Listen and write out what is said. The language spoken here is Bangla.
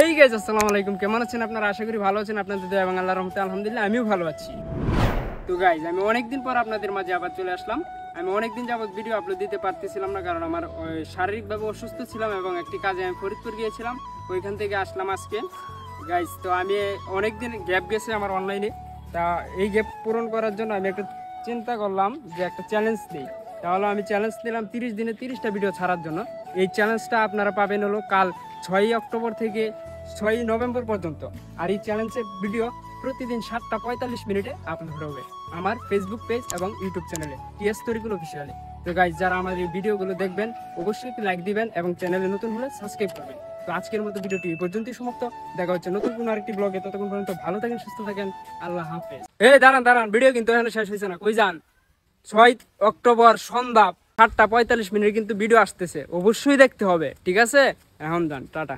এই গাইস আসসালামু আলাইকুম, কেমন আছেন আপনারা? আশা করি ভালো আছেন। আপনাদের দয়া এবং আল্লাহর রহমতে আলহামদুলিল্লাহ আমিও ভালো আছি। তো গাইস, আমি অনেকদিন পর আপনাদের মাঝে আবার চলে আসলাম। আমি অনেকদিন যাবত ভিডিও আপলোড দিতে পারতেছিলাম না, কারণ আমার শারীরিকভাবে অসুস্থ ছিলাম এবং একটি কাজে আমি ফরিদপুর গিয়েছিলাম, ওইখান থেকে আসলাম আজকে। গাইস, তো আমি অনেকদিন গ্যাপ গেছে আমার অনলাইনে। তা এই গ্যাপ পূরণ করার জন্য আমি একটা চিন্তা করলাম যে একটা চ্যালেঞ্জ দিই। তাহলে আমি চ্যালেঞ্জ নিলাম 30 দিনে 30টা ভিডিও ছাড়ার জন্য। এই চ্যালেঞ্জটা আপনারা পাবেন হলো কাল 6 অক্টোবর থেকে 6 নভেম্বর পর্যন্ত। আর এই চ্যালেঞ্জের ভিডিও প্রতিদিন 7:45 আপলোড হবে আমার ফেসবুক পেজ এবং ইউটিউব চ্যানেলে টিএস তরিকুল অফিসিয়ালে। তো গাইজ, যারা আমার এই ভিডিওগুলো দেখবেন অবশ্যই একটি লাইক দিবেন এবং চ্যানেলে নতুন হলে সাবস্ক্রাইব করবেন। তো আজকের মতো ভিডিওটি এই পর্যন্তই সমাপ্ত। দেখা হচ্ছে নতুন কোনো আরেকটি ব্লগে। ততক্ষণ পর্যন্ত ভালো থাকেন, সুস্থ থাকেন। আল্লাহ হাফেজ। দাঁড়ান, ভিডিও কিন্তু এখানে শেষ হয়েছে না, কই যান? 6 অক্টোবর সন্ধ্যা 7:45 কিন্তু ভিডিও আসতেছে, অবশ্যই দেখতে হবে, ঠিক আছে? এখন যান, টাটা।